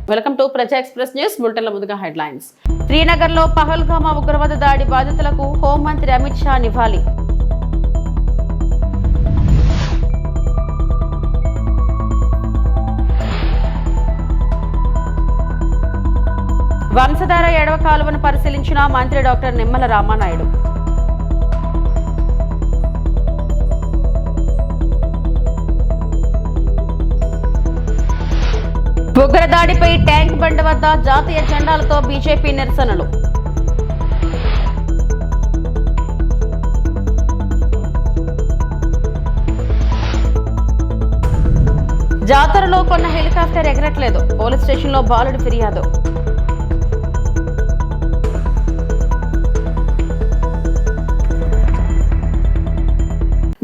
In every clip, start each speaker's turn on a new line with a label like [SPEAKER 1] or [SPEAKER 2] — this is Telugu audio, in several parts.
[SPEAKER 1] వెల్కమ్ టు ప్రజా ఎక్స్ప్రెస్ న్యూస్ బులెటిన్ల ముందుగా హెడ్లైన్స్. శ్రీనగర్లో పహల్గామా ఉగ్రవాద దాడి బాధితులకు హోంమంత్రి అమిత్ షా నివాళి. వంశధార ఎడవ కాలువను పరిశీలించిన మంత్రి డాక్టర్ నిమ్మల రామానాయుడు. ఉగ్రదాడిపై ట్యాంక్ బండ్ వద్ద జాతీయ జెండాలతో బీజేపీ నిరసనలు. జాతరలో కొన్న హెలికాప్టర్ ఎగరట్లేదు, పోలీస్ స్టేషన్లో బాలుడి ఫిర్యాదు.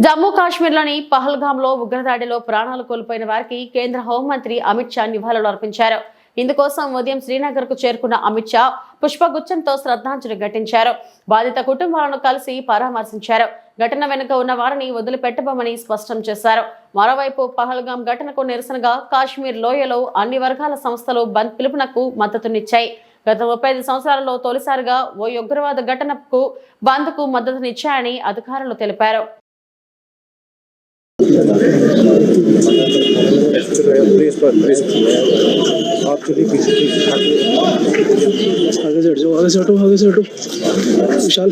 [SPEAKER 1] జమ్మూ కాశ్మీర్లోని పహల్గామ్లో ఉగ్రదాడిలో ప్రాణాలు కోల్పోయిన వారికి కేంద్ర హోంమంత్రి అమిత్ షా నివాళులు అర్పించారు. ఇందుకోసం ఉదయం శ్రీనగర్ కు చేరుకున్న అమిత్ షా పుష్పగుచ్చంతో శ్రద్ధాంజలి ఘటించారు. బాధిత కుటుంబాలను కలిసి పరామర్శించారు. ఘటన వెనుక ఉన్న వారిని వదిలిపెట్టబోమని స్పష్టం చేశారు. మరోవైపు పహల్గామ్ ఘటనకు నిరసనగా కాశ్మీర్ లోయలో అన్ని వర్గాల సంస్థలు బంద్ పిలుపునకు మద్దతునిచ్చాయి. గత 35 సంవత్సరాలలో తొలిసారిగా ఓ ఉగ్రవాద ఘటనకు బంద్ కు మద్దతునిచ్చాయని అధికారులు తెలిపారు.
[SPEAKER 2] विशाल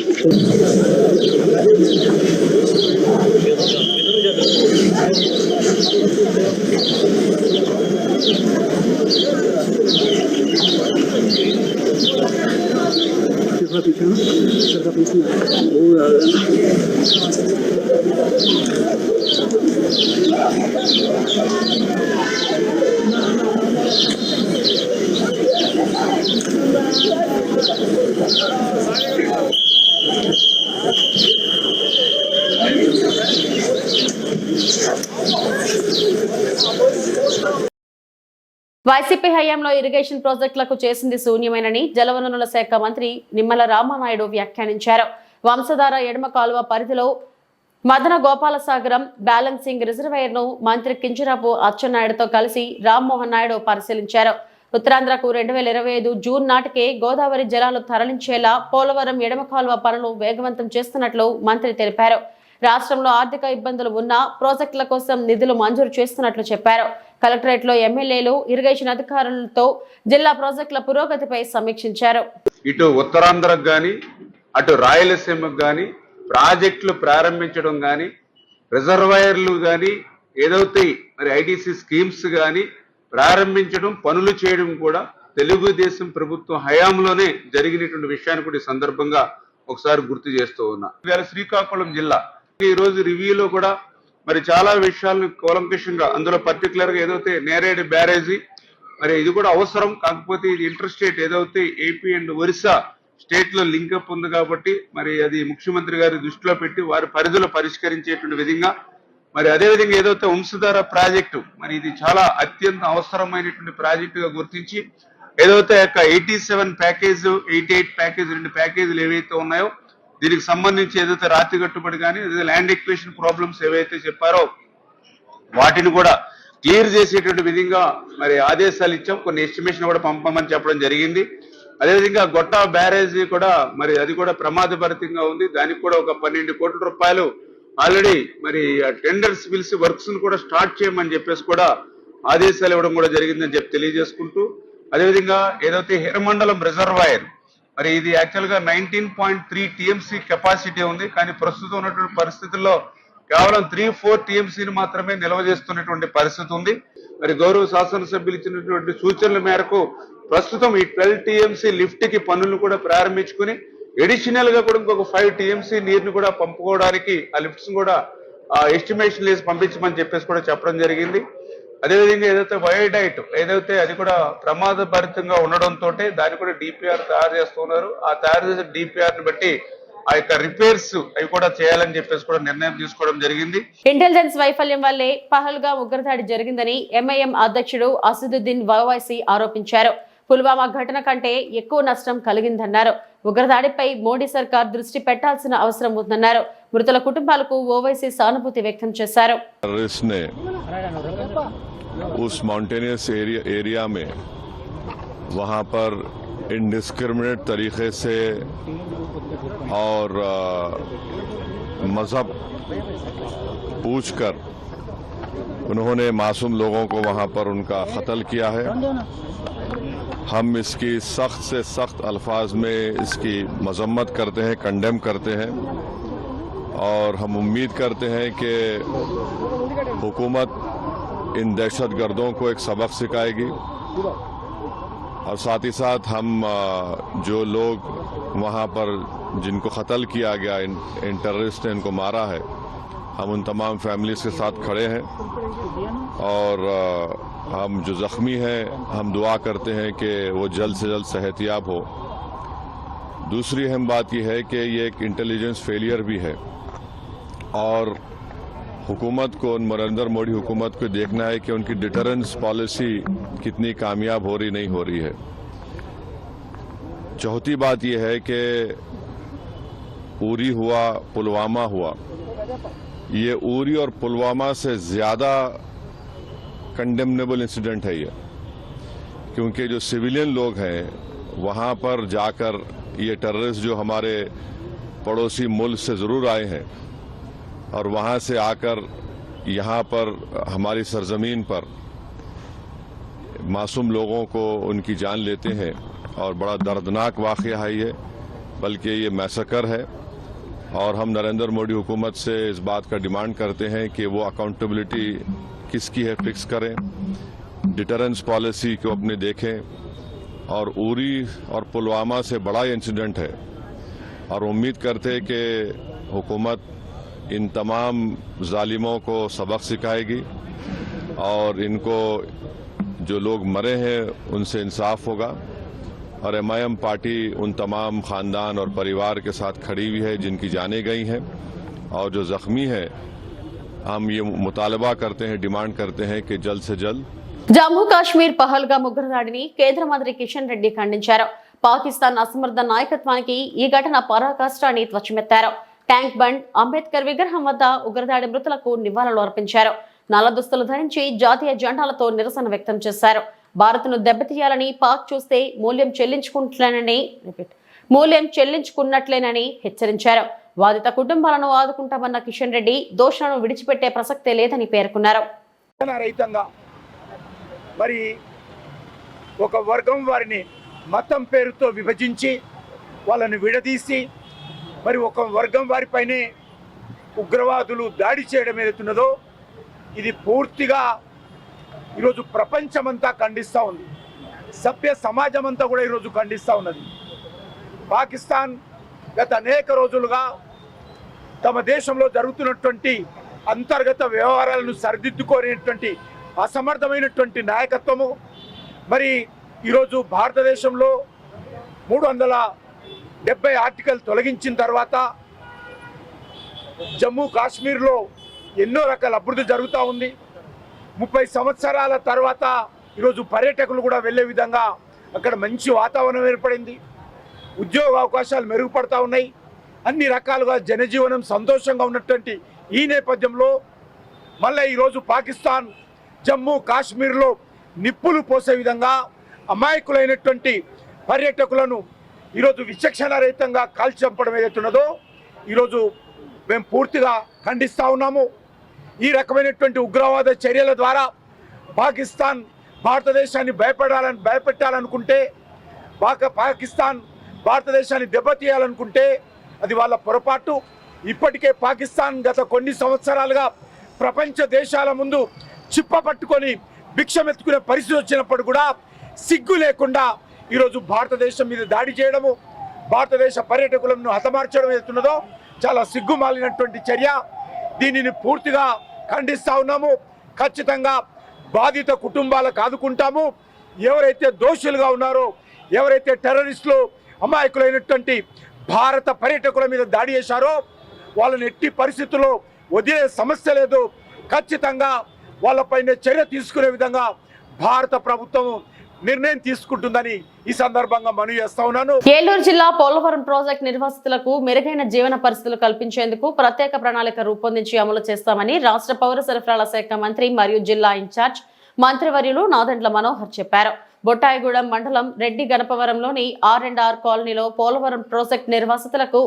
[SPEAKER 1] వైసీపీ హయాంలో ఇరిగేషన్ ప్రాజెక్టులకు చేసింది శూన్యమేనని జలవనరుల శాఖ మంత్రి నిమ్మల రామానాయుడు వ్యాఖ్యానించారు. వంశధార ఎడమ కాలువ పరిధిలో మదన గోపాలసాగరం బ్యాలెన్సింగ్ రిజర్వాయర్ ను మంత్రి కింజరాపు అచ్చెన్నాయుడుతో కలిసి రామ్మోహన్ నాయుడు పరిశీలించారు. ఉత్తరాంధ్రకు 2025 జూన్ నాటికే గోదావరి జలాలు తరలించేలా పోలవరం ఎడమ కాలువ పనులు వేగవంతం చేస్తున్నట్లు మంత్రి తెలిపారు. రాష్ట్రంలో ఆర్థిక ఇబ్బందులు ఉన్నా ప్రాజెక్టుల కోసం నిధులు మంజూరు చేస్తున్నట్లు చెప్పారు. కలెక్టరేట్ లో ఎమ్మెల్యేలు ఇరిగేషన్ అధికారులతో జిల్లా ప్రాజెక్టుల పురోగతిపై సమీక్షించారు.
[SPEAKER 3] ఇటు ఉత్తరాంధ్రకు గాని అటు రాయలసీమకు గాని ప్రాజెక్టులు ప్రారంభించడం గాని రిజర్వాయర్లు గాని ఏదైతే మరి ఐటీసీ స్కీమ్స్ గాని ప్రారంభించడం పనులు చేయడం కూడా తెలుగుదేశం ప్రభుత్వం హయాంలోనే జరిగినటువంటి విషయాన్ని కూడా ఈ సందర్భంగా ఒకసారి గుర్తు చేస్తూ ఉన్నా. ఇవాళ శ్రీకాకుళం జిల్లా ఈ రోజు రివ్యూలో కూడా మరి చాలా విషయాలను కూలంకషంగా అందులో పర్టికులర్ గా ఏదైతే నేరేడు బ్యారేజీ మరి ఇది కూడా అవసరం, కాకపోతే ఇది ఇంటర్ స్టేట్ ఏదైతే ఏపీ అండ్ ఒరిస్సా స్టేట్ లో లింకప్ ఉంది కాబట్టి మరి అది ముఖ్యమంత్రి గారి దృష్టిలో పెట్టి వారి పరిధిలో పరిష్కరించేటువంటి విధంగా మరి అదేవిధంగా ఏదైతే వంశధార ప్రాజెక్టు మరి ఇది చాలా అత్యంత అవసరమైనటువంటి ప్రాజెక్టుగా గుర్తించి ఏదైతే 87 ప్యాకేజ్ 88 ప్యాకేజ్ 2 ప్యాకేజీలు ఏవైతే ఉన్నాయో దీనికి సంబంధించి ఏదైతే రాతి కట్టుబడి కానీ ల్యాండ్ ఎక్వేషన్ ప్రాబ్లమ్స్ ఏవైతే చెప్పారో వాటిని కూడా క్లియర్ చేసేటువంటి విధంగా మరి ఆదేశాలు ఇచ్చాం. కొన్ని ఎస్టిమేషన్ కూడా పంపమని చెప్పడం జరిగింది. అదేవిధంగా గొట్టా బ్యారేజీ కూడా మరి అది కూడా ప్రమాదభరితంగా ఉంది. దానికి కూడా ఒక 12 కోట్ల రూపాయలు ఆల్రెడీ మరి టెండర్స్ పిలిచి వర్క్స్ ను కూడా స్టార్ట్ చేయమని చెప్పేసి కూడా ఆదేశాలు ఇవ్వడం కూడా జరిగిందని చెప్పి తెలియజేసుకుంటూ, అదేవిధంగా ఏదైతే హిరమండలం రిజర్వాయర్ మరి ఇది యాక్చువల్ గా 19.3 టీఎంసీ కెపాసిటీ ఉంది. కానీ ప్రస్తుతం ఉన్నటువంటి పరిస్థితుల్లో కేవలం 3-4 టీఎంసీని మాత్రమే నిల్వ చేస్తున్నటువంటి పరిస్థితి ఉంది. మరి గౌరవ శాసనసభ్యులు ఇచ్చినటువంటి సూచనల మేరకు ప్రస్తుతం ఈ 12 టీఎంసీ లిఫ్ట్ కి పనులను కూడా ప్రారంభించుకుని ఎడిషనల్ గా కూడా ఇంకొక 5 టీఎంసీ నీరుని కూడా పంపుకోవడానికి ఆ లిఫ్ట్స్ కూడా ఎస్టిమేషన్ వేసి పంపించమని చెప్పేసి కూడా చెప్పడం జరిగింది. అదేవిధంగా ఏదైతే వయోడైట్ ఏదైతే అది కూడా ప్రమాదభరితంగా ఉండడంతో దాన్ని కూడా డిపిఆర్ తయారు చేస్తున్నారు. ఆ తయారు చేసే డిపిఆర్ ని బట్టి ఆ యొక్క రిపేర్స్ అవి కూడా చేయాలని చెప్పేసి కూడా నిర్ణయం తీసుకోవడం జరిగింది.
[SPEAKER 1] ఇంటెలిజెన్స్ వైఫల్యం వల్లే పహల్గామ్ ఉగ్రదాడి జరిగిందని ఎంఐఎం అధ్యక్షుడు అసదుద్దీన్ ఓవైసీ ఆరోపించారు. పుల్వామా ఘటన కంటే ఎక్కువ నష్టం కలిగిందన్నారు. ఉగ్రదాడిపై మోడీ సర్కార్ దృష్టి పెట్టాల్సిన అవసరం ఉందన్నారు. మృతుల కుటుంబాలకు ఓవైసీ సానుభూతి వ్యక్తం చేశారు.
[SPEAKER 4] उस माउंटेनियस एरिया में
[SPEAKER 2] वहाँ पर इंडिस्क्रिमिनेट तरीके से और मज़हब पूछकर उन्होंने मासूम लोगों को वहाँ पर उनका कत्ल किया है। हम इसकी सख्त से सख्त अल्फाज में इसकी मजम्मत करते हैं, कंडेम करते हैं और हम उम्मीद करते हैं कि हुकूमत इन दहशतगर्दों को एक सबक सिखाएगी और साथ ही साथ हम जो लोग वहाँ पर जिनको कत्ल किया गया, इन टेररिस्ट ने इनको मारा है, हम उन तमाम फैमिलीज़ के साथ खड़े हैं और हम जो ज़ख्मी हैं हम दुआ करते हैं कि वो जल्द से जल्द सेहतियाब हो। दूसरी अहम बात यह है कि ये एक इंटेलिजेंस फेलियर भी है और हुकूमत को, नरेंद्र मोदी हुकूमत को देखना है कि उनकी डिटरेंस पॉलिसी कितनी कामयाब हो रही नहीं हो रही है। चौथी बात यह है कि उरी हुआ, पुलवामा हुआ, ये उरी और पुलवामा से ज़्यादा कंडेमनेबल इंसिडेंट है ये, क्योंकि जो सिविलियन लोग हैं वहाँ पर जाकर ये टेररिस्ट जो हमारे पड़ोसी मुल्क से ज़रूर आए हैं और वहाँ से आकर यहाँ पर हमारी सरजमीन पर मासूम लोगों को उनकी जान लेते हैं और बड़ा दर्दनाक वाक़या है ये, बल्कि ये मैसेकर है और हम नरेंद्र मोदी हुकूमत से इस बात का डिमांड करते हैं कि वो अकाउंटेबिलिटी किसकी है फिक्स करें, डिटरेंस पॉलिसी को अपने देखें और उरी और पुलवामा से बड़ा इंसिडेंट है और उम्मीद करते हैं कि हुकूमत इन तमाम जालिमों को सबक सिखाएगी और इनको जो लोग मरे हैं उनसे इंसाफ होगा और MIM पार्टी उन तमाम ख़ानदान और परिवार के साथ खड़ी हुई है जिनकी जानें गई हैं और जो ज़ख्मी हैं हम ये मुतालबा करते हैं, डिमांड करते हैं कि जल्द से जल्द
[SPEAKER 1] జమ్మూ కాశ్మీర్ పహల్గామ్ ఉగ్రదాడిని కేంద్ర మంత్రి కిషన్ రెడ్డి ఖండించారు. పాకిస్తాన్ అసమర్థ నాయకత్వానికి ఈ ఘటన పరాకాష్ట అని ధ్వజమెత్తారు. ట్యాంక్ బండ్, అంబేద్కర్ విగ్రహం వద్ద ఉగ్రదాడి మృతులకు నివాళులు అర్పించారు. నల్ల దుస్తులు ధరించి జాతీయ జెండాలతో నిరసన వ్యక్తం చేశారు. భారత్ను దెబ్బతీయాలని పాక్ చూస్తే మూల్యం చెల్లించుకున్నట్లేనని హెచ్చరించారు. బాధిత కుటుంబాలను ఆదుకుంటామన్న కిషన్ రెడ్డి దోషులను విడిచిపెట్టే ప్రసక్తే లేదని పేర్కొన్నారు.
[SPEAKER 4] మరి ఒక వర్గం వారిని మతం పేరుతో విభజించి వాళ్ళని విడదీసి మరి ఒక వర్గం వారిపైనే ఉగ్రవాదులు దాడి చేయడం ఏదైతున్నదో ఇది పూర్తిగా ఈరోజు ప్రపంచమంతా ఖండిస్తూ ఉంది. సభ్య సమాజం అంతా కూడా ఈరోజు ఖండిస్తూ ఉన్నది. పాకిస్తాన్ గత అనేక రోజులుగా తమ దేశంలో జరుగుతున్నటువంటి అంతర్గత వ్యవహారాలను సరిదిద్దుకోలేనటువంటి అసమర్థమైనటువంటి నాయకత్వము, మరి ఈరోజు భారతదేశంలో 370 ఆర్టికల్ తొలగించిన తర్వాత జమ్మూ కాశ్మీర్లో ఎన్నో రకాల అభివృద్ధి జరుగుతూ ఉంది. 30 సంవత్సరాల తర్వాత ఈరోజు పర్యాటకులు కూడా వెళ్ళే విధంగా అక్కడ మంచి వాతావరణం ఏర్పడింది. ఉద్యోగ అవకాశాలు మెరుగుపడతా ఉన్నాయి. అన్ని రకాలుగా జనజీవనం సంతోషంగా ఉన్నటువంటి ఈ నేపథ్యంలో మళ్ళీ ఈరోజు పాకిస్తాన్ జమ్మూ కాశ్మీర్లో నిప్పులు పోసే విధంగా అమాయకులైనటువంటి పర్యాటకులను ఈరోజు విచక్షణారహితంగా కాల్చంపడం ఏదైతున్నదో ఈరోజు మేము పూర్తిగా ఖండిస్తూ ఉన్నాము. ఈ రకమైనటువంటి ఉగ్రవాద చర్యల ద్వారా పాకిస్తాన్ భారతదేశాన్ని భయపెట్టాలనుకుంటే, పాకిస్తాన్ భారతదేశాన్ని దెబ్బతీయాలనుకుంటే అది వాళ్ళ పొరపాటు. ఇప్పటికే పాకిస్తాన్ గత కొన్ని సంవత్సరాలుగా ప్రపంచ దేశాల ముందు చిప్ప పట్టుకొని భిక్షమెత్తుకునే పరిస్థితి వచ్చినప్పుడు కూడా సిగ్గు లేకుండా ఈరోజు భారతదేశం మీద దాడి చేయడము, భారతదేశ పర్యాటకులను హతమార్చడం ఏదైతున్నదో చాలా సిగ్గుమాలినటువంటి చర్య. దీనిని పూర్తిగా ఖండిస్తూ ఉన్నాము. ఖచ్చితంగా బాధిత కుటుంబాలకు ఆదుకుంటాము. ఎవరైతే దోషులుగా ఉన్నారో, ఎవరైతే టెర్రరిస్టులు అమాయకులైనటువంటి భారత పర్యాటకుల మీద దాడి చేశారో వాళ్ళని ఎట్టి పరిస్థితుల్లో వదిలే సమస్య లేదు. ఖచ్చితంగా వాళ్ళపైన చర్య తీసుకునే విధంగా భారత ప్రభుత్వం నిర్ణయం తీసుకుంటుందని ఈ సందర్భంగా మనవి చేస్తా ఉన్నాను.
[SPEAKER 1] ఏలూరు జిల్లా పోలవరం ప్రాజెక్టు నిర్వాసితులకు మెరుగైన జీవన పరిస్థితులు కల్పించేందుకు ప్రత్యేక ప్రణాళిక రూపొందించి అమలు చేస్తామని రాష్ట్ర పౌర సరఫరాల శాఖ మంత్రి మరియు జిల్లా ఇన్ఛార్జ్ మంత్రివర్యులు నాదెండ్ల మనోహర్ చెప్పారు. బొట్టాయిగూడెం మండలం రెడ్డి గణపవరంలోని R&R కాలనీలో పోలవరం ప్రాజెక్టు నిర్వాసితులకు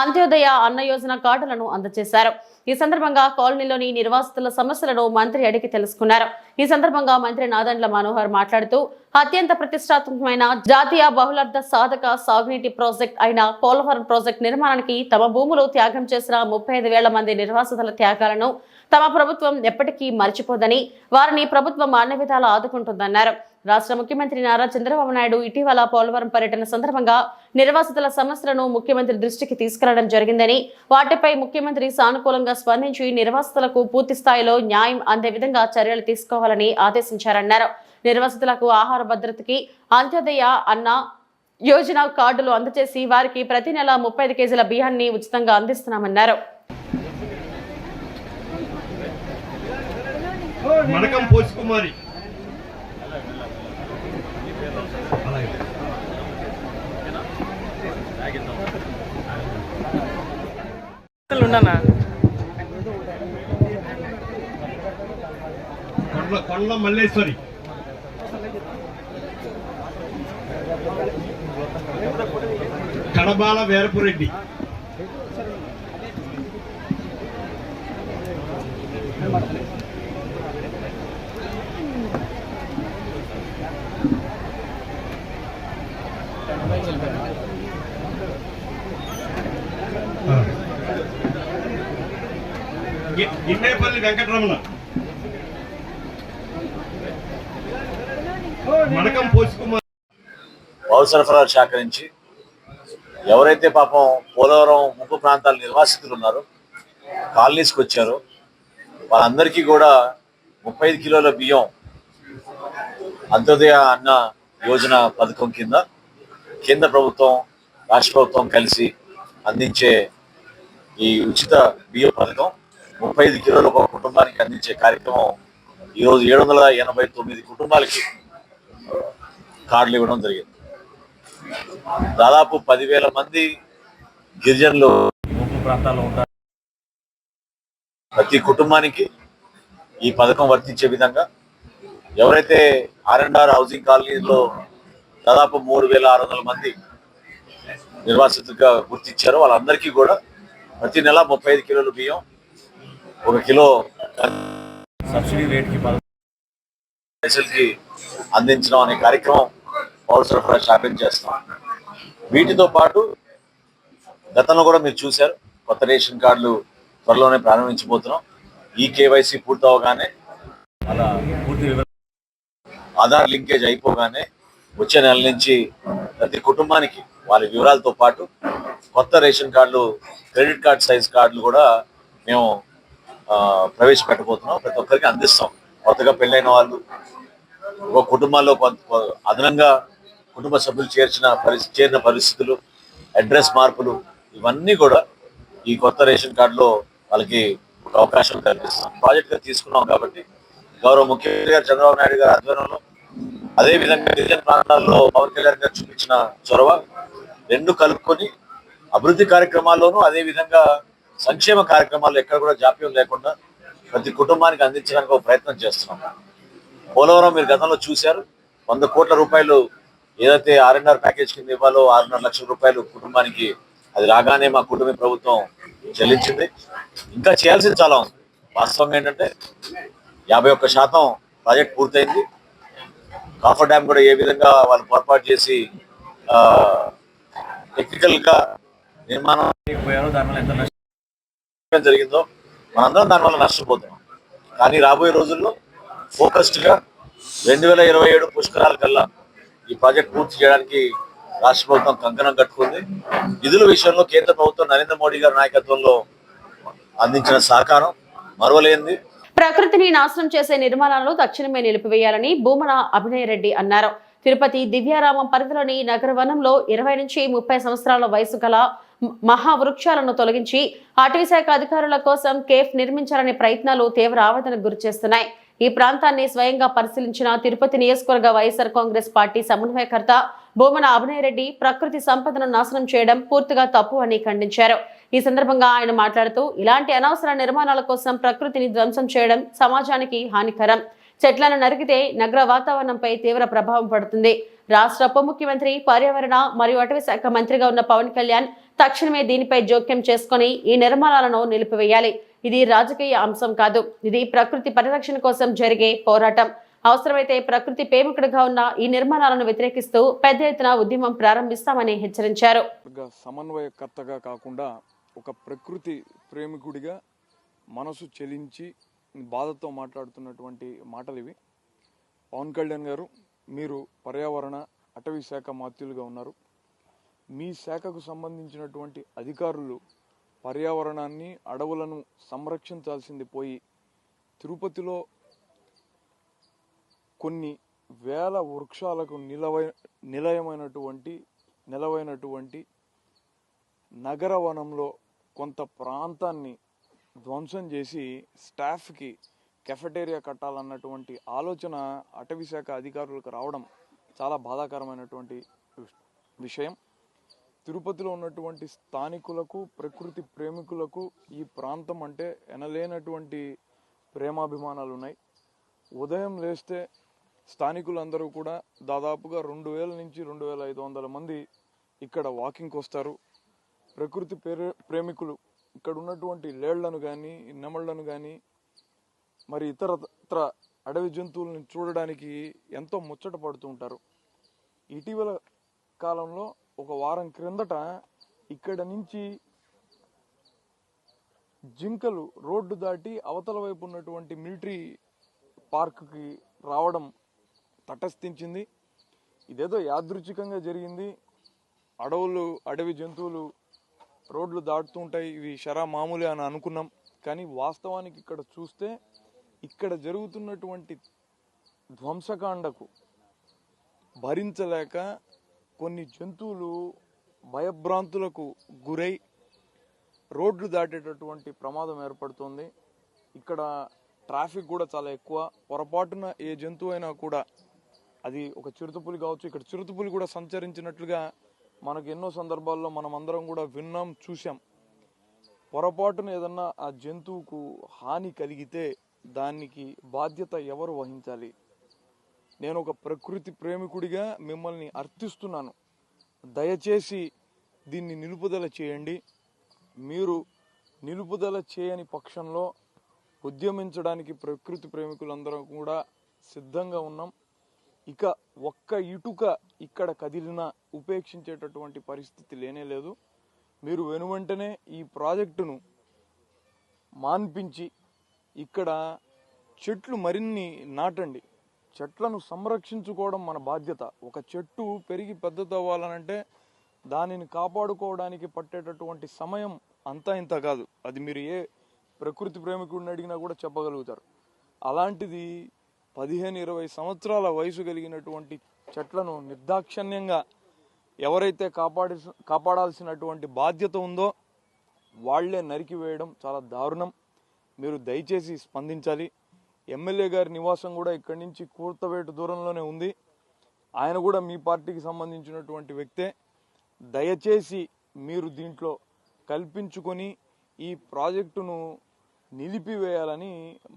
[SPEAKER 1] అంత్యోదయ అన్న యోజన కార్డులను అందజేశారు. ఈ సందర్భంగా కాలనీలోని నిర్వాసితుల సమస్యలను మంత్రి అడిగి తెలుసుకున్నారు. ఈ సందర్భంగా మంత్రి నాదెండ్ల మనోహర్ మాట్లాడుతూ అత్యంత ప్రతిష్టాత్మకమైన జాతీయ బహుళార్థ సాధక సాగునీటి ప్రాజెక్ట్ అయిన పోలవరం ప్రాజెక్టు నిర్మాణానికి తమ భూములు త్యాగం చేసిన 35,000 మంది నిర్వాసితుల త్యాగాలను తమ ప్రభుత్వం ఎప్పటికీ మర్చిపోదని, వారిని ప్రభుత్వం అన్ని విధాలా ఆదుకుంటుందన్నారు. రాష్ట్ర ముఖ్యమంత్రి నారా చంద్రబాబు నాయుడు ఇటీవల పోలవరం పర్యటన సందర్భంగా నిర్వాసితుల సమస్యలను ముఖ్యమంత్రి దృష్టికి తీసుకెళ్లడం జరిగిందని, వాటిపై ముఖ్యమంత్రి సానుకూలంగా స్పందించి నిర్వాసితులకు పూర్తి స్థాయిలో న్యాయం అందే విధంగా చర్యలు తీసుకోవాలని ఆదేశించారన్నారు. నిర్వాసితులకు ఆహార భద్రతకి అంత్యోదయ అన్న యోజన కార్డులు అందజేసి వారికి ప్రతి నెల 35 కేజీల బియ్యాన్ని ఉచితంగా అందిస్తున్నామన్నారు.
[SPEAKER 5] మడకం పోసుకుమారి కొండ మల్లేశ్వరి కడబాల వీరపురెడ్డి గిన్నేపల్లి వెంకటరమణ మడకం పోసుకుమార్.
[SPEAKER 6] పౌర సరఫరాల శాఖ నుంచి ఎవరైతే పాపం పోలవరం ముంపు ప్రాంతాల నిర్వాసితులు ఉన్నారో, కాలనీస్కి వచ్చారో, వాళ్ళందరికీ కూడా 35 కిలోల బియ్యం అంత్యోదయ అన్న యోజన పథకం కింద కేంద్ర ప్రభుత్వం రాష్ట్ర ప్రభుత్వం కలిసి అందించే ఈ ఉచిత బియ్యం పథకం 35 కిలోలు ఒక కుటుంబానికి అందించే కార్యక్రమం ఈరోజు 789 కుటుంబాలకి కార్డులు ఇవ్వడం జరిగింది. దాదాపు 10,000 మంది గిరిజనులు ముంపు ప్రాంతాల్లో ఉంటారు. ప్రతి కుటుంబానికి ఈ పథకం వర్తించే విధంగా ఎవరైతే R&R హౌసింగ్ కాలనీలో దాదాపు 3,600 మంది నిర్వాసితులుగా గుర్తించారో వాళ్ళందరికీ కూడా ప్రతి నెల 35 కిలోల బియ్యం, 1 కిలో సబ్సిడీ రేట్కి పైసలకి అందించడం అనే కార్యక్రమం పౌర సరఫరా శాఖ చేస్తాం. వీటితో పాటు గతంలో కూడా మీరు చూశారు, కొత్త రేషన్ కార్డులు త్వరలోనే ప్రారంభించబోతున్నాం. ఈ KYC పూర్తవగానే, అలా పూర్తి ఆధార్ లింకేజ్ అయిపోగానే వచ్చే నెల నుంచి ప్రతి కుటుంబానికి వాళ్ళ వివరాలతో పాటు కొత్త రేషన్ కార్డులు, క్రెడిట్ కార్డ్ సైజ్ కార్డులు కూడా మేము ప్రవేశపెట్టబోతున్నాం. ప్రతి ఒక్కరికి అందిస్తాం. కొత్తగా పెళ్ళైన వాళ్ళు, ఒక కుటుంబాల్లో అదనంగా కుటుంబ సభ్యులు చేరిన పరిస్థితులు, అడ్రస్ మార్పులు, ఇవన్నీ కూడా ఈ కొత్త రేషన్ కార్డులో వాళ్ళకి ఒక అవకాశం కల్పిస్తాం. ప్రాజెక్ట్గా తీసుకున్నాం కాబట్టి గౌరవ ముఖ్యమంత్రి గారు చంద్రబాబు నాయుడు గారి ఆధ్వర్యంలో, అదేవిధంగా గిరిజన ప్రాంతాల్లో పవన్ కళ్యాణ్ గారు చూపించిన చొరవ రెండు కలుపుకొని అభివృద్ధి కార్యక్రమాల్లోనూ అదేవిధంగా సంక్షేమ కార్యక్రమాల్లో ఎక్కడ కూడా జాప్యం లేకుండా ప్రతి కుటుంబానికి అందించడానికి ఒక ప్రయత్నం చేస్తున్నాం. పోలవరం మీరు గతంలో చూశారు, 100 కోట్ల రూపాయలు ఏదైతే R&R ప్యాకేజ్ కింద ఇవ్వాలో 6.5 లక్షల రూపాయలు కుటుంబానికి అది రాగానే మా కుటుంబ ప్రభుత్వం చెల్లించింది. ఇంకా చేయాల్సింది చాలా ఉంది. వాస్తవంగా ఏంటంటే 51% ప్రాజెక్ట్ పూర్తయింది. కాఫర్ డ్యామ్ కూడా ఏ విధంగా వాళ్ళు పొరపాటు చేసి టెక్నికల్గా నిర్మాణం అయిపోయారో, దానివల్ల ఎంత నష్టం జరిగిందో మనందరం దానివల్ల నష్టపోతున్నాం. కానీ రాబోయే రోజుల్లో ఫోకస్డ్గా 2027 పుష్కరాల కల్లా ఈ ప్రాజెక్ట్ పూర్తి చేయడానికి రాష్ట్ర ప్రభుత్వం కంకణం కట్టుకుంది. నిధుల విషయంలో కేంద్ర ప్రభుత్వం నరేంద్ర మోడీ గారి నాయకత్వంలో అందించిన సహకారం మరువలేనిది.
[SPEAKER 1] ప్రకృతిని నాశనం చేసే నిర్మాణాలను తక్షణమే నిలిపివేయాలని భూమన అభినయ్ రెడ్డి అన్నారు. తిరుపతి దివ్యారామం పరిధిలోని నగర వనంలో 20 నుంచి 30 సంవత్సరాల వయసు గల మహావృక్షాలను తొలగించి అటవీశాఖ అధికారుల కోసం కేఫ్ నిర్మించాలనే ప్రయత్నాలు తీవ్ర ఆవేదనకు గురిచేస్తున్నాయి. ఈ ప్రాంతాన్ని స్వయంగా పరిశీలించిన తిరుపతి నియోజకవర్గ వైఎస్ఆర్ కాంగ్రెస్ పార్టీ సమన్వయకర్త భూమన అభినయ్ రెడ్డి ప్రకృతి సంపదను నాశనం చేయడం పూర్తిగా తప్పు అని ఖండించారు. ఈ సందర్భంగా ఆయన మాట్లాడుతూ, ఇలాంటి అనవసర నిర్మాణాల కోసం ప్రకృతిని ధ్వంసం చేయడం సమాజానికి హానికరం. చెట్లను నరికితే నగర వాతావరణంపై తీవ్ర ప్రభావం పడుతుంది. రాష్ట్ర ఉప ముఖ్యమంత్రి, పర్యావరణ మరియు అటవీ శాఖ మంత్రిగా ఉన్న పవన్ కళ్యాణ్ తక్షణమే దీనిపై జోక్యం చేసుకుని ఈ నిర్మాణాలను నిలిపివేయాలి. ఇది రాజకీయ అంశం కాదు, ఇది ప్రకృతి పరిరక్షణ కోసం జరిగే పోరాటం. అవసరమైతే ప్రకృతి ప్రేమికుడిగా ఉన్న ఈ నిర్మాణాలను వ్యతిరేకిస్తూ పెద్ద ఎత్తున ఉద్యమం ప్రారంభిస్తామని హెచ్చరించారు.
[SPEAKER 7] సమన్వయకర్తగా కాకుండా ఒక ప్రకృతి ప్రేమికుడిగా మనసు చెలించి బాధతో మాట్లాడుతున్నటువంటి మాటలు ఇవి. పవన్ కళ్యాణ్ గారు, మీరు పర్యావరణ అటవీ శాఖ మంత్రులుగా ఉన్నారు. మీ శాఖకు సంబంధించినటువంటి అధికారులు పర్యావరణాన్ని, అడవులను సంరక్షించాల్సింది పోయి తిరుపతిలో కొన్ని వేల వృక్షాలకు నిలవైనటువంటి నగర వనంలో కొంత ప్రాంతాన్ని ధ్వంసం చేసి స్టాఫ్కి కెఫెటేరియా కట్టాలన్నటువంటి ఆలోచన అటవీ శాఖ అధికారులకు రావడం చాలా బాధాకరమైనటువంటి విషయం. తిరుపతిలో ఉన్నటువంటి స్థానికులకు, ప్రకృతి ప్రేమికులకు ఈ ప్రాంతం అంటే ఎనలేనటువంటి ప్రేమాభిమానాలు ఉన్నాయి. ఉదయం లేస్తే స్థానికులందరూ కూడా దాదాపుగా 2000 నుంచి 2500 మంది ఇక్కడ వాకింగ్కి వస్తారు. ప్రకృతి ప్రేమికులు ఇక్కడ ఉన్నటువంటి లేళ్లను కానీ, నెమళ్లను కానీ, మరి ఇతర అడవి జంతువులను చూడడానికి ఎంతో ముచ్చట పడుతూ ఉంటారు. ఇటీవల కాలంలో ఒక వారం క్రిందట ఇక్కడ నుంచి జింకలు రోడ్డు దాటి అవతల వైపు ఉన్నటువంటి మిలిటరీ పార్క్కి రావడం తటస్థించింది. ఇదేదో యాదృచ్ఛికంగా జరిగింది. అడవి జంతువులు రోడ్లు దాటుతూ ఉంటాయి, ఇవి షరా మామూలే అని అనుకున్నాం. కానీ వాస్తవానికి ఇక్కడ చూస్తే ఇక్కడ జరుగుతున్నటువంటి ధ్వంసకాండకు భరించలేక కొన్ని జంతువులు భయభ్రాంతులకు గురై రోడ్లు దాటేటటువంటి ప్రమాదం ఏర్పడుతుంది. ఇక్కడ ట్రాఫిక్ కూడా చాలా ఎక్కువ. పొరపాటున ఏ జంతువు అయినా కూడా, అది ఒక చిరుతపులి కావచ్చు, ఇక్కడ చిరుతపులి కూడా సంచరించినట్లుగా మనకు ఎన్నో సందర్భాల్లో మనం అందరం కూడా విన్నాం, చూసాం. పొరపాటున ఏదన్నా ఆ జంతువుకు హాని కలిగితే దానికి బాధ్యత ఎవరు వహించాలి? నేను ఒక ప్రకృతి ప్రేమికుడిగా మిమ్మల్ని అర్థిస్తున్నాను. దయచేసి దీన్ని నిలుపుదల చేయండి. మీరు నిలుపుదల చేయని పక్షంలో ఉద్యమించడానికి ప్రకృతి ప్రేమికులందరం కూడా సిద్ధంగా ఉన్నాం. ఇక ఒక్క ఇటుక ఇక్కడ కదిలినా ఉపేక్షించేటటువంటి పరిస్థితి లేనే లేదు. మీరు వెనువెంటనే ఈ ప్రాజెక్టును మాన్పించి ఇక్కడ చెట్లు మరిన్ని నాటండి. చెట్లను సంరక్షించుకోవడం మన బాధ్యత. ఒక చెట్టు పెరిగి పెద్దదవ్వాలనంటే దానిని కాపాడుకోవడానికి పట్టేటటువంటి సమయం అంతా ఇంత కాదు. అది మీరు ఏ ప్రకృతి ప్రేమికుడిని అడిగినా కూడా చెప్పగలుగుతారు. అలాంటిది 15-20 సంవత్సరాల వయసు కలిగినటువంటి చెట్లను నిర్దాక్షిణ్యంగా ఎవరైతే కాపాడాల్సినటువంటి బాధ్యత ఉందో వాళ్లే నరికివేయడం చాలా దారుణం. మీరు దయచేసి స్పందించాలి. ఎమ్మెల్యే గారి నివాసం కూడా ఇక్కడి నుంచి కూర్తవేటు దూరంలోనే ఉంది. ఆయన కూడా మీ పార్టీకి సంబంధించినటువంటి వ్యక్తే. దయచేసి మీరు దీంట్లో కల్పించుకొని ఈ ప్రాజెక్టును నిలిపివేయాలని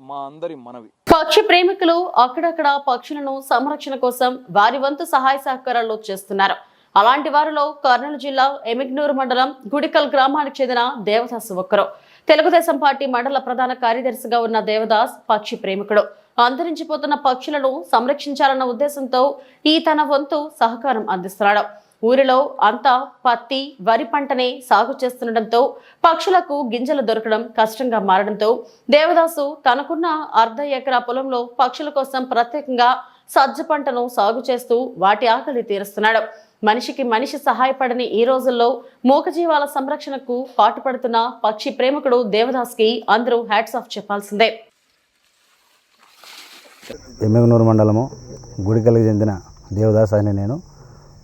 [SPEAKER 7] మా అందరి మనవి.
[SPEAKER 1] పక్షి ప్రేమికులు అక్కడక్కడ పక్షులను సంరక్షణ కోసం వారి వంతు సహాయ సహకారాలు చేస్తున్నారు. అలాంటి వారిలో కర్నూలు జిల్లా ఎమిగ్నూరు మండలం గుడికల్ గ్రామానికి చెందిన దేవదాస్ ఒకరు. తెలుగుదేశం పార్టీ మండల ప్రధాన కార్యదర్శిగా ఉన్న దేవదాస్ పక్షి ప్రేమికుడు. అంతరించిపోతున్న పక్షులను సంరక్షించాలన్న ఉద్దేశంతో ఈ తన వంతు సహకారం అందిస్తున్నాడు. ఊరిలో అంతా పత్తి, వరి పంటనే సాగు చేస్తుండటంతో పక్షులకు గింజలు దొరకడం కష్టంగా మారడంతో దేవదాసు తనకున్న 1/2 ఎకరా పొలంలో పక్షుల కోసం ప్రత్యేకంగా సజ్జ పంటను సాగు చేస్తూ వాటి ఆకలి తీరుస్తున్నాడు. మనిషికి మనిషి సహాయపడని ఈ రోజుల్లో మూగజీవాల సంరక్షణకు పాటుపడుతున్న పక్షి ప్రేమికుడు దేవదాస్ కి అందరూ హ్యాట్స్ ఆఫ్ చెప్పాల్సిందే.
[SPEAKER 8] ఎమ్మెగనూరు మండలము గుడికల్కి చెందిన దేవదాస్ అని నేను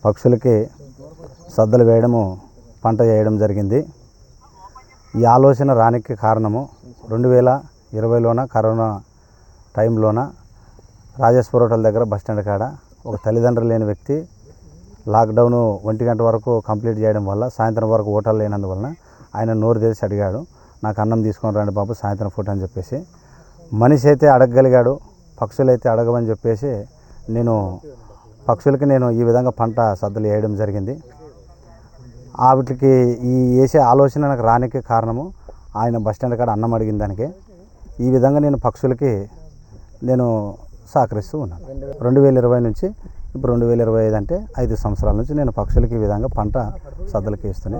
[SPEAKER 8] పక్షులకి సద్దలు వేయడము, పంట వేయడం జరిగింది. ఈ ఆలోచన రానికి కారణము 2020లోన కరోనా టైంలోన రాజేశ్వర హోటల్ దగ్గర బస్టాండ్ కాడ ఒక తల్లిదండ్రులు లేని వ్యక్తి లాక్డౌన్ 1 గంట వరకు కంప్లీట్ చేయడం వల్ల సాయంత్రం వరకు హోటల్ లేనందువలన ఆయన నోరు తెరిచి అడిగాడు, నాకు అన్నం తీసుకొని రండి బాబు సాయంత్రం పూట అని చెప్పేసి. మనిషి అయితే అడగగలిగాడు, పక్షులైతే అడగవని చెప్పేసి నేను పక్షులకి నేను ఈ విధంగా పంట సద్దలు వేయడం జరిగింది. వాటికి ఈ వేసే ఆలోచన నాకు రానికి కారణము ఆయన బస్టాండ్ కాడ అన్నం అడిగిన దానికి ఈ విధంగా నేను పక్షులకి నేను సహకరిస్తూ ఉన్నాను. 2020 నుంచి ఇప్పుడు 2025 అంటే 5 సంవత్సరాల నుంచి నేను పక్షులకి ఈ విధంగా పంట సద్దలకి వేస్తూనే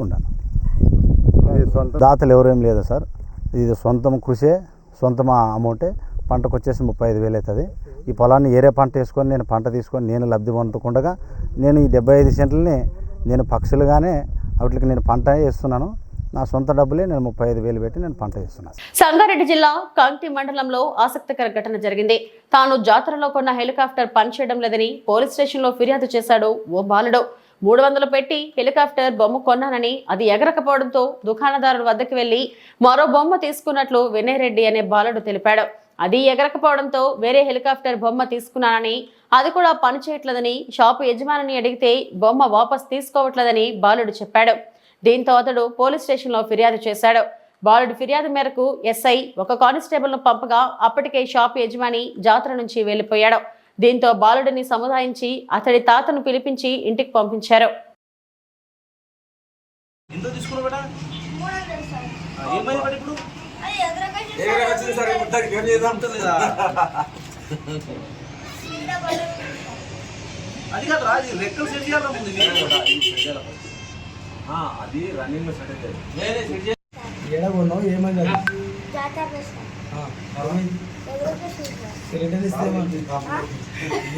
[SPEAKER 8] ఉన్నాను. దాతలు ఎవరేం లేదు సార్, ఇది సొంతం కృషే, సొంతం అమౌంటే. పంటకు వచ్చేసి 35,000 అవుతుంది. ఈ పొలాన్ని ఏరే పంట వేసుకొని నేను పంట తీసుకొని నేను లబ్ధి పొందకుండా నేను ఈ 75 సెంట్లని నేను పక్షులుగానే వాటికి నేను పంట వేస్తున్నాను. నా సొంత డబ్బులే నేను 35,000 పెట్టి నేను పంట వేస్తున్నాను.
[SPEAKER 1] సంగారెడ్డి జిల్లా కంకి మండలంలో ఆసక్తికర ఘటన జరిగింది. తాను జాతరలో కొన్న హెలికాప్టర్ పనిచేయడం లేదని పోలీస్ స్టేషన్లో ఫిర్యాదు చేశాడు ఓ బాలుడు. 300 పెట్టి హెలికాప్టర్ బొమ్మ కొన్నానని అది ఎగరకపోవడంతో దుకాణదారుల వద్దకు వెళ్లి మరో బొమ్మ తీసుకున్నట్లు వినయ్ రెడ్డి అనే బాలుడు తెలిపాడు. అది ఎగరకపోవడంతో వేరే హెలికాప్టర్ బొమ్మ తీసుకున్నానని, అది కూడా పనిచేయట్లేదని షాపు యజమానిని అడిగితే బొమ్మ వాపస్ తీసుకోవట్లేదని బాలుడు చెప్పాడు. దీంతో అతడు పోలీస్ స్టేషన్లో ఫిర్యాదు చేశాడు. బాలుడి ఫిర్యాదు మేరకు ఎస్ఐ ఒక కానిస్టేబుల్ను పంపగా అప్పటికే షాపు యజమాని జాతర నుంచి వెళ్లిపోయాడు. దీంతో బాలుడిని సముదాయించి అతడి తాతను పిలిపించి ఇంటికి పంపించారు.
[SPEAKER 9] అది రన్నింగ్ లో ఏడగొన్నావు ఏమైంది? రిటర్న్ ఇస్తే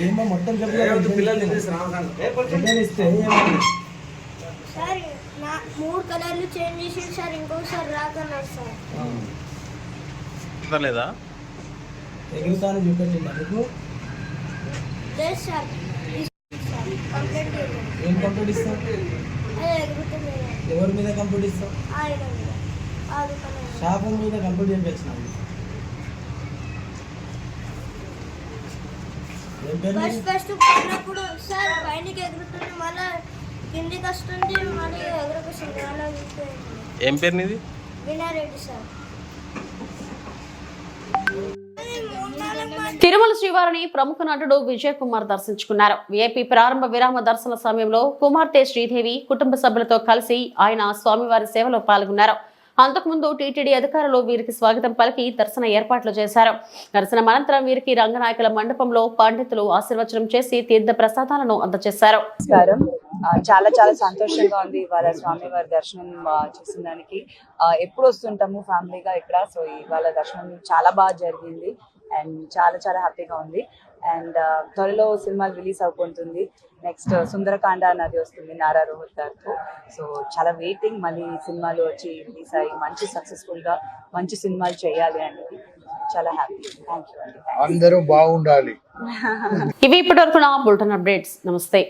[SPEAKER 9] ఏమో మొత్తం రిటర్న్ ఇస్తే
[SPEAKER 10] సార్ 3 కలర్లు చేంజ్ చేసి సార్ ఇంకొకసారి రాకన్నారు సార్.
[SPEAKER 9] లేదా ఎగురుతాను చూపెట్టిందా నీకు?
[SPEAKER 10] లేదు సార్.
[SPEAKER 9] ఏం కంప్లీట్ ఇస్తావు? ఎవరి మీద కంప్లీట్ ఇస్తావు? షాపు మీద కంప్లీట్ ఏం తెచ్చినావు?
[SPEAKER 10] ఫస్ట్ పడినప్పుడు సార్ పైనకి ఎగురుతుంది, మళ్ళీ కిందికి వస్తుంది, మళ్ళీ ఎగురకొస్తుంది. అలా
[SPEAKER 9] ఏం పేరు నీది?
[SPEAKER 10] వినయ్ రెడ్డి సార్.
[SPEAKER 1] తిరుమల శ్రీవారిని ప్రముఖ నటుడు విజయ్ కుమార్ దర్శించుకున్నారు. విఐపి ప్రారంభ విరామ దర్శన సమయంలో కుమార్తె శ్రీదేవి కుటుంబ సభ్యులతో కలిసి ఆయన స్వామివారి సేవలో పాల్గొన్నారు. అంతకుముందు టీటీడీ అధికారులు వీరికి స్వాగతం పలికి దర్శన ఏర్పాట్లు చేశారు. దర్శనం అనంతరం వీరికి రంగనాయకుల మండపంలో పండితులు ఆశీర్వచనం చేసి తీర్థ ప్రసాదాలను అందజేశారు.
[SPEAKER 11] చాలా చాలా సంతోషంగా ఉంది ఇవాళ స్వామివారి దర్శనం చేసిన దానికి. ఎప్పుడు వస్తుంటాము ఫ్యామిలీగా ఇక్కడ, సో ఇవాళ దర్శనం చాలా బాగా జరిగింది అండ్ చాలా చాలా హ్యాపీగా ఉంది. అండ్ త్వరలో సినిమాలు రిలీజ్ అయిపోతుంది. నెక్స్ట్ సుందరకాండ అన్నది వస్తుంది నారా రోహిత్ గారితో. సో చాలా వెయిటింగ్, మళ్ళీ సినిమాలు వచ్చి రిలీజ్ అయ్యి మంచి సక్సెస్ఫుల్గా మంచి సినిమాలు చేయాలి అనేది చాలా హ్యాపీ. థ్యాంక్ యూ అండి.
[SPEAKER 4] అందరూ బాగుండాలి.
[SPEAKER 1] ఇవి ఇప్పటివరకు నా బులెటిన్ అప్డేట్స్. నమస్తే.